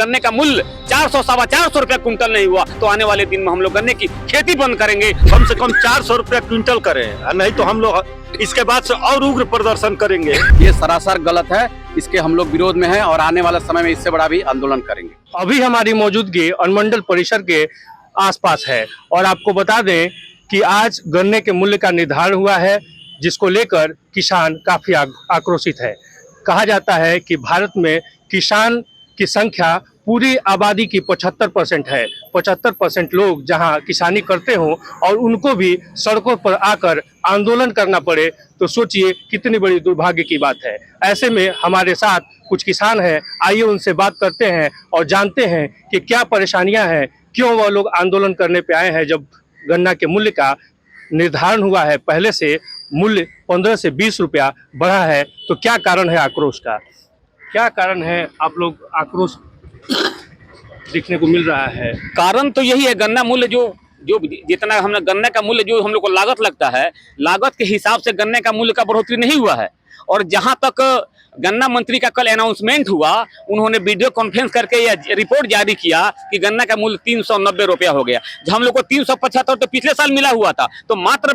गन्ने का मूल्य 400 सवा 400 रुपया क्विंटल नहीं हुआ तो आने वाले दिन में हम लोग गन्ने की खेती बंद करेंगे। कम से कम 400 रुपया क्विंटल करें, नहीं तो हम लोग इसके बाद से और उग्र प्रदर्शन करेंगे। ये सरासर गलत है, इसके हम लोग विरोध में हैं और आने वाले समय में इससे बड़ा भी आंदोलन करेंगे। अभी हमारी मौजूदगी अनुमंडल परिसर के आसपास है और आपको बता दें कि आज गन्ने के मूल्य का निर्धारण हुआ है, जिसको लेकर किसान काफी आक्रोशित है। कहा जाता है कि भारत में किसान की संख्या पूरी आबादी की 75% है। 75% लोग जहां किसानी करते हों और उनको भी सड़कों पर आकर आंदोलन करना पड़े तो सोचिए कितनी बड़ी दुर्भाग्य की बात है। ऐसे में हमारे साथ कुछ किसान हैं, आइए उनसे बात करते हैं और जानते हैं कि क्या परेशानियां हैं, क्यों वह लोग आंदोलन करने पे आए हैं। जब गन्ना के मूल्य का निर्धारण हुआ है, पहले से मूल्य 15 से 20 रुपया बढ़ा है, तो क्या कारण है आक्रोश का? क्या कारण है आप लोग आक्रोश देखने को मिल रहा है? कारण तो यही है, गन्ना मूल्य जो जितना हमने गन्ने का मूल्य जो हम लोग को लागत लगता है, लागत के हिसाब से गन्ने का मूल्य का बढ़ोतरी नहीं हुआ है। और जहां तक गन्ना मंत्री का कल अनाउंसमेंट हुआ, उन्होंने वीडियो कॉन्फ्रेंस करके यह रिपोर्ट जारी किया कि गन्ना का मूल्य 390 रुपया हो गया। जब हम लोग को 375 तो पिछले साल मिला हुआ था, तो मात्र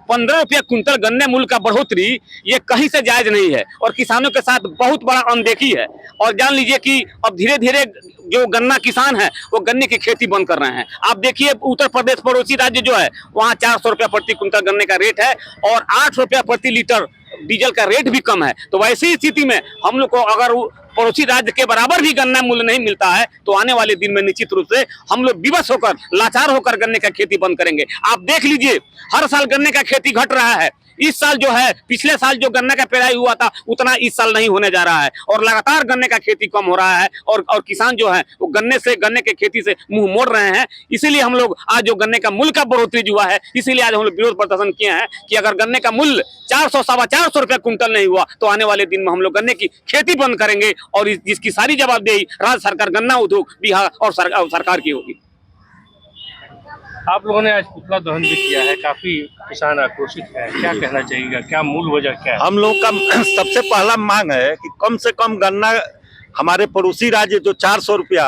15 रुपया क्विंटल गन्ने मूल्य का बढ़ोतरी ये कहीं से जायज नहीं है और किसानों के साथ बहुत बड़ा अनदेखी है। और जान लीजिए कि अब धीरे धीरे जो गन्ना किसान है वो गन्ने की खेती बंद कर रहे हैं। आप देखिए उत्तर प्रदेश पड़ोसी राज्य जो है, वहाँ 400 रुपया प्रति क्विंटल गन्ने का रेट है और 8 रुपया प्रति लीटर डीजल का रेट भी कम है। तो वैसी स्थिति में हम लोग को अगर पड़ोसी राज्य के बराबर भी गन्ना मूल्य नहीं मिलता है तो आने वाले दिन में निश्चित रूप से हम लोग विवश होकर, लाचार होकर गन्ने का खेती बंद करेंगे। आप देख लीजिए, हर साल गन्ने का खेती घट रहा है। इस साल जो है, पिछले साल जो गन्ने का पेराई हुआ था उतना इस साल नहीं होने जा रहा है और लगातार गन्ने का खेती कम हो रहा है और किसान जो है वो गन्ने के खेती से मुंह मोड़ रहे हैं। इसीलिए हम लोग आज जो गन्ने का मूल्य का बढ़ोतरी हुआ है, इसीलिए आज हम लोग विरोध प्रदर्शन किए हैं कि अगर गन्ने का मूल्य 400 सवा 400 रुपया क्विंटल नहीं हुआ तो आने वाले दिन में हम लोग गन्ने की खेती बंद करेंगे और जिसकी सारी जवाबदेही राज्य सरकार, गन्ना उद्योग, बिहार और सरकार की होगी। आप लोगों ने आज पुतला दहन भी किया है, काफी किसान आक्रोशित है, क्या कहना चाहिएगा, क्या मूल वजह क्या है? हम लोग का सबसे पहला मांग है कि कम से कम गन्ना हमारे पड़ोसी राज्य जो 400 रुपया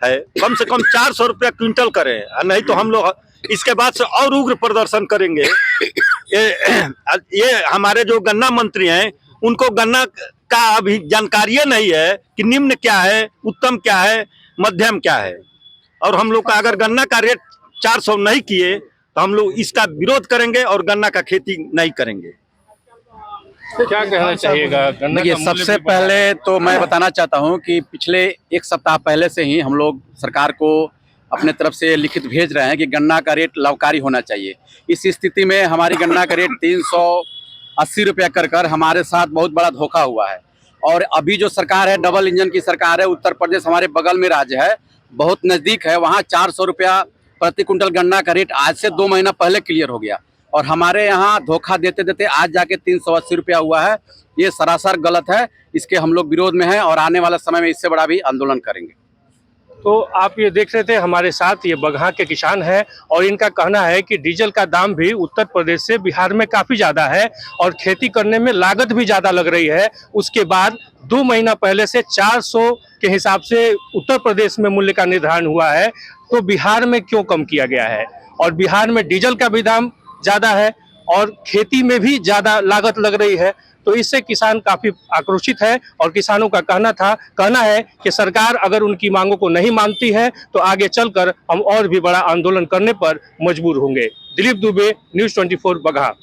है, कम से कम 400 रुपया क्विंटल करें, नहीं तो हम लोग इसके बाद से और उग्र प्रदर्शन करेंगे। ये हमारे जो गन्ना मंत्री हैं, उनको गन्ना का अभी जानकारी नहीं है कि निम्न क्या है, उत्तम क्या है, मध्यम क्या है। और हम लोग का अगर गन्ना का रेट 400 नहीं किए तो हम लोग इसका विरोध करेंगे और गन्ना का खेती नहीं करेंगे। क्या कहना चाहिएगा? देखिए, सबसे पहले तो मैं बताना चाहता हूं कि पिछले एक सप्ताह पहले से ही हम लोग सरकार को अपने तरफ से लिखित भेज रहे हैं कि गन्ना का रेट लाभकारी होना चाहिए। इस स्थिति में हमारी गन्ना का रेट 380 रुपया कर हमारे साथ बहुत बड़ा धोखा हुआ है। और अभी जो सरकार है, डबल इंजन की सरकार है, उत्तर प्रदेश हमारे बगल में राज्य है, बहुत नज़दीक है, वहाँ 400 रुपया प्रति कुंटल गन्ना का रेट आज से 2 महीना पहले क्लियर हो गया और हमारे यहाँ धोखा देते देते आज जाके 380 रुपया हुआ है। ये सरासर गलत है, इसके हम लोग विरोध में हैं और आने वाले समय में इससे बड़ा भी आंदोलन करेंगे। तो आप ये देख रहे थे, हमारे साथ ये बगहा के किसान हैं और इनका कहना है कि डीजल का दाम भी उत्तर प्रदेश से बिहार में काफ़ी ज़्यादा है और खेती करने में लागत भी ज़्यादा लग रही है। उसके बाद 2 महीना पहले से 400 के हिसाब से उत्तर प्रदेश में मूल्य का निर्धारण हुआ है, तो बिहार में क्यों कम किया गया है? और बिहार में डीजल का भी दाम ज़्यादा है और खेती में भी ज़्यादा लागत लग रही है, तो इससे किसान काफ़ी आक्रोशित है और किसानों का कहना है कि सरकार अगर उनकी मांगों को नहीं मानती है तो आगे चलकर हम और भी बड़ा आंदोलन करने पर मजबूर होंगे। दिलीप दुबे, न्यूज़ 24 बगहा।